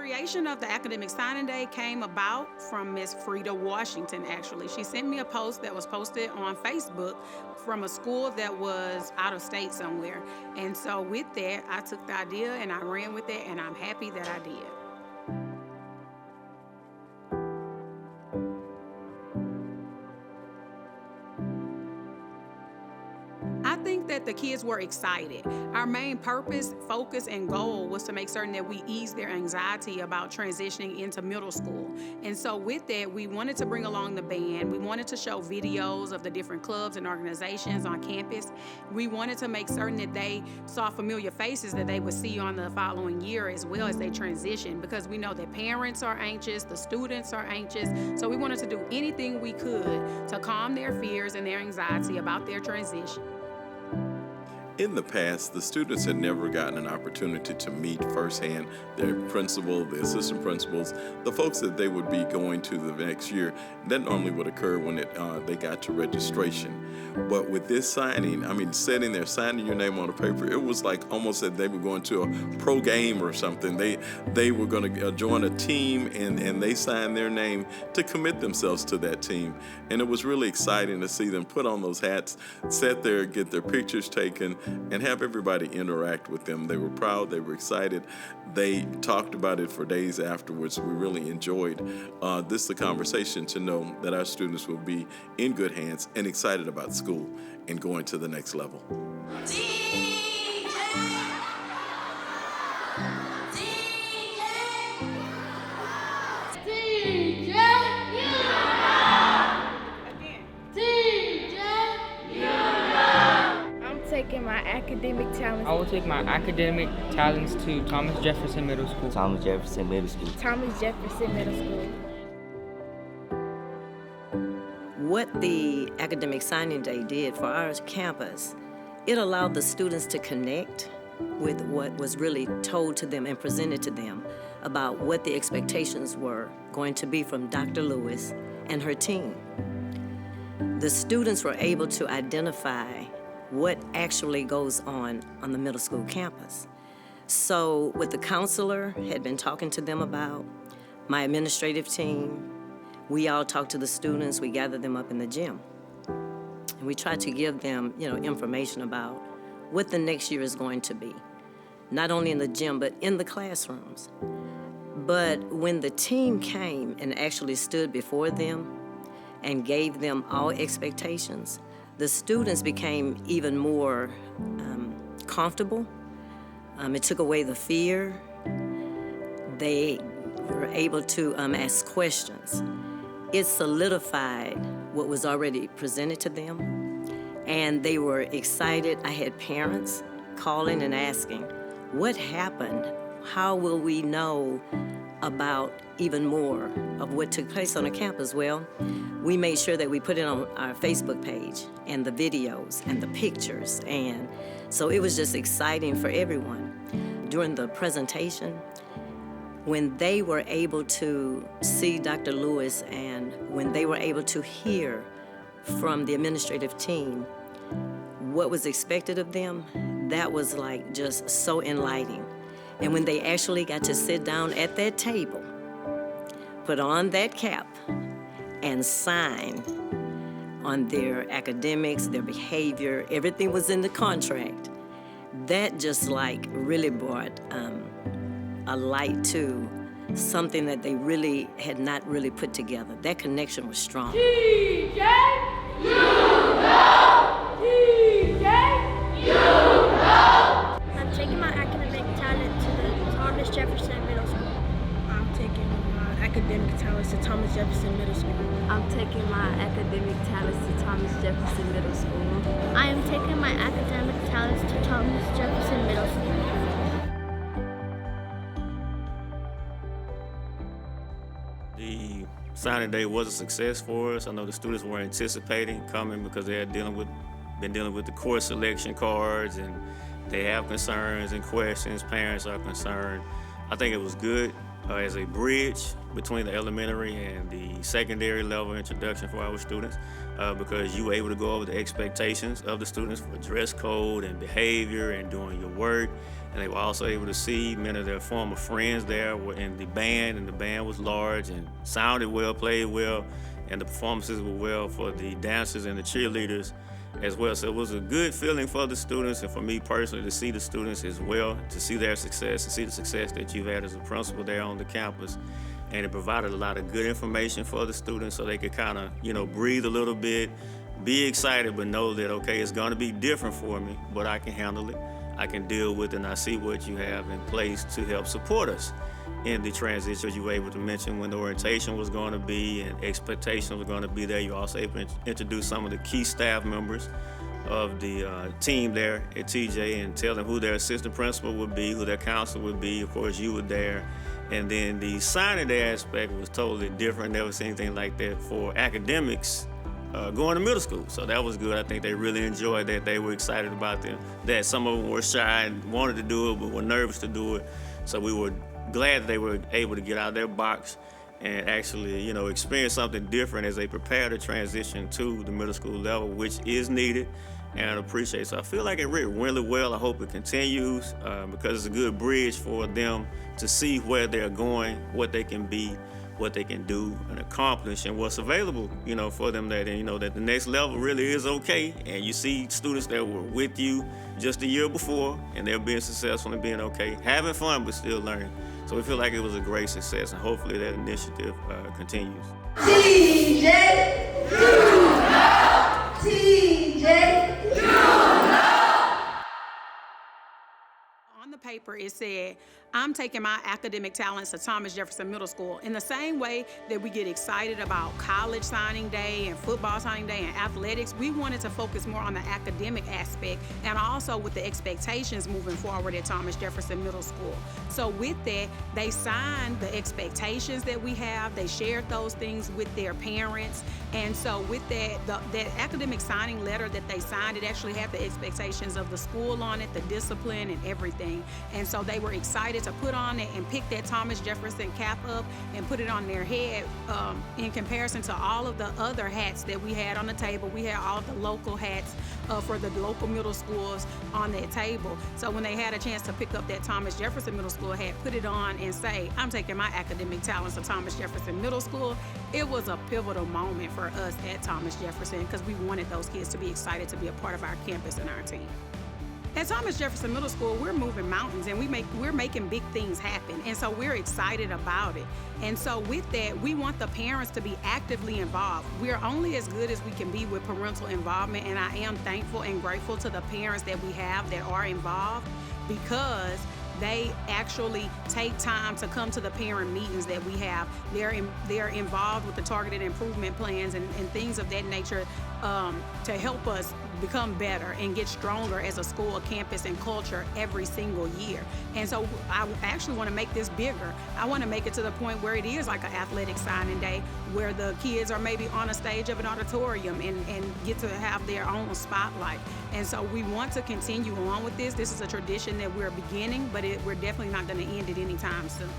creation of the Academic Signing Day came about from Miss Frida Washington, actually. She sent me a post that was posted on Facebook from a school that was out of state somewhere. And so with that, I took the idea and I ran with it, and I'm happy that I did. I think that the kids were excited. Our main purpose, focus, and goal was to make certain that we ease their anxiety about transitioning into middle school. And so with that, we wanted to bring along the band. We wanted to show videos of the different clubs and organizations on campus. We wanted to make certain that they saw familiar faces that they would see on the following year as well as they transition, because we know that parents are anxious, the students are anxious. So we wanted to do anything we could to calm their fears and their anxiety about their transition. In the past, the students had never gotten an opportunity to meet firsthand their principal, the assistant principals, the folks that they would be going to the next year. That normally would occur when they got to registration. But with this signing, sitting there, signing your name on a paper, it was like almost that they were going to a pro game or something. They were going to join a team, and they signed their name to commit themselves to that team. And it was really exciting to see them put on those hats, sit there, get their pictures taken, and have everybody interact with them. They were proud, they were excited. They talked about it for days afterwards. We really enjoyed the conversation to know that our students will be in good hands and excited about school and going to the next level. Taking my academic talents. I will take my academic talents to Thomas Jefferson Middle School. Thomas Jefferson Middle School. Thomas Jefferson Middle School. What the Academic Signing Day did for our campus, it allowed the students to connect with what was really told to them and presented to them about what the expectations were going to be from Dr. Lewis and her team. The students were able to identify what actually goes on the middle school campus. So what the counselor had been talking to them about, my administrative team, we all talked to the students, we gathered them up in the gym. And we tried to give them, information about what the next year is going to be, not only in the gym, but in the classrooms. But when the team came and actually stood before them and gave them all expectations, the students became even more comfortable. It took away the fear. They were able to ask questions. It solidified what was already presented to them, and they were excited. I had parents calling and asking, what happened? How will we know about even more of what took place on the campus? Well, we made sure that we put it on our Facebook page and the videos and the pictures, and so it was just exciting for everyone. During the presentation, when they were able to see Dr. Lewis and when they were able to hear from the administrative team what was expected of them, that was like just so enlightening. And when they actually got to sit down at that table, put on that cap, and sign on their academics, their behavior, everything was in the contract, that just really brought a light to something that they really had not really put together. That connection was strong. TJ, you know! TJ, you know! I'm taking my academic talent to the Thomas Jefferson Middle School. I'm taking my academic talents to Thomas Jefferson Middle School. I'm taking my academic talents to Thomas Jefferson Middle School. I am taking my academic talents to Thomas Jefferson Middle School. The signing day was a success for us. I know the students were anticipating coming because they had been dealing with the course selection cards, and they have concerns and questions. Parents are concerned. I think it was good as a bridge between the elementary and the secondary level introduction for our students, because you were able to go over the expectations of the students for dress code and behavior and doing your work. And they were also able to see many of their former friends there were in the band, and the band was large and sounded well, played well, and the performances were well for the dancers and the cheerleaders as well. So it was a good feeling for the students, and for me personally to see the students as well, to see their success, to see the success that you've had as a principal there on the campus. And it provided a lot of good information for the students so they could kind of, breathe a little bit, be excited, but know that, okay, it's going to be different for me, but I can handle it. I can deal with it, and I see what you have in place to help support us in the transition. You were able to mention when the orientation was going to be and expectations were going to be there. You were also able to introduce some of the key staff members of the team there at TJ and tell them who their assistant principal would be, who their counselor would be. Of course, you were there. And then the signing day aspect was totally different. Never seen anything like that for academics going to middle school. So that was good. I think they really enjoyed that. They were excited about that. Some of them were shy and wanted to do it, but were nervous to do it. So we were glad that they were able to get out of their box and actually, experience something different as they prepare to transition to the middle school level, which is needed and appreciated. So I feel like it went really well. I hope it continues because it's a good bridge for them to see where they're going, what they can be, what they can do and accomplish, and what's available, for them, that that the next level really is okay. And you see students that were with you just a year before, and they're being successful and being okay, having fun but still learning. So we feel like it was a great success, and hopefully that initiative continues. TJ, you know. TJ, you know. On the paper, it said, I'm taking my academic talents to Thomas Jefferson Middle School. In the same way that we get excited about college signing day and football signing day and athletics, we wanted to focus more on the academic aspect and also with the expectations moving forward at Thomas Jefferson Middle School. So with that, they signed the expectations that we have. They shared those things with their parents. And so with that, that academic signing letter that they signed, it actually had the expectations of the school on it, the discipline and everything. And so they were excited to put on it and pick that Thomas Jefferson cap up and put it on their head in comparison to all of the other hats that we had on the table. We had all the local hats for the local middle schools on that table. So when they had a chance to pick up that Thomas Jefferson Middle School hat, put it on and say, I'm taking my academic talents to Thomas Jefferson Middle School, it was a pivotal moment for us at Thomas Jefferson because we wanted those kids to be excited to be a part of our campus and our team. At Thomas Jefferson Middle School, we're moving mountains and we're making big things happen. And so we're excited about it. And so with that, we want the parents to be actively involved. We're only as good as we can be with parental involvement. And I am thankful and grateful to the parents that we have that are involved because they actually take time to come to the parent meetings that we have. They're involved with the targeted improvement plans and things of that nature to help us become better and get stronger as a school, a campus, and culture every single year. And so I actually want to make this bigger. I want to make it to the point where it is like an athletic signing day where the kids are maybe on a stage of an auditorium and get to have their own spotlight. And so we want to continue on with this. This is a tradition that we're beginning, but we're definitely not going to end it anytime soon.